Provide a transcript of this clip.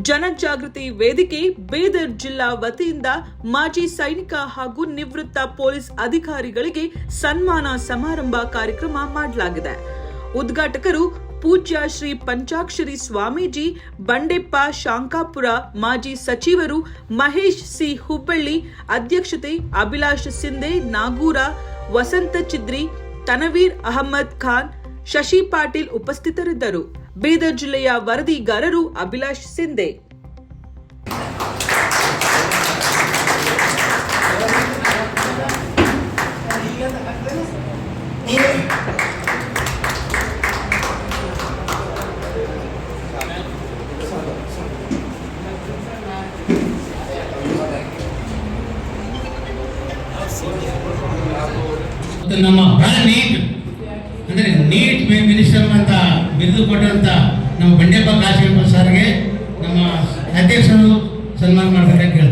ಜನಜಾಗೃತಿ ವೇದಿಕೆ ಬೀದರ್ ಜಿಲ್ಲಾ ವತಿಯಿಂದ ಮಾಜಿ ಸೈನಿಕ ಹಾಗೂ ನಿವೃತ್ತ ಪೊಲೀಸ್ ಅಧಿಕಾರಿಗಳಿಗೆ ಸನ್ಮಾನ ಸಮಾರಂಭ ಕಾರ್ಯಕ್ರಮ ಮಾಡಲಾಗಿದೆ. ಉದ್ಘಾಟಕರು ಪೂಜ್ಯ ಶ್ರೀ ಪಂಚಾಕ್ಷರಿ ಸ್ವಾಮೀಜಿ, ಬಂಡೆಪ್ಪ ಶಾಂಕಾಪುರ, ಮಾಜಿ ಸಚಿವರು ಮಹೇಶ್ ಸಿ ಹುಬ್ಬಳ್ಳಿ, ಅಧ್ಯಕ್ಷತೆ ಅಭಿಲಾಷ್ ಸಿಂಧೆ, ನಾಗೂರ, ವಸಂತ ಚಿದ್ರಿ, ತನವೀರ್ ಅಹಮದ್ ಖಾನ್, ಶಶಿ ಪಾಟೀಲ್ ಉಪಸ್ಥಿತರಿದ್ದರು. ಬೀದರ್ ಜಿಲ್ಲೆಯ ವರದಿಗಾರರು ಅಭಿಲಾಷ್ ಸಿಂಧೆ. ನಮ್ಮ ಬಹಳ ನೀಟ್ ಅಂದ್ರೆ ನೀಟ್ ಮಿನಿಸ್ಟರ್ ಅಂತ ಬಿರುದು ಕೊಟ್ಟಂತ ನಮ್ಮ ಬಂಡೆಪ್ಪ ಕಾಶಿಯಪ್ಪ ಸರ್ಗೆ ನಮ್ಮ ಅಧ್ಯಕ್ಷರು ಸನ್ಮಾನ ಮಾಡಬೇಕಾಗಿ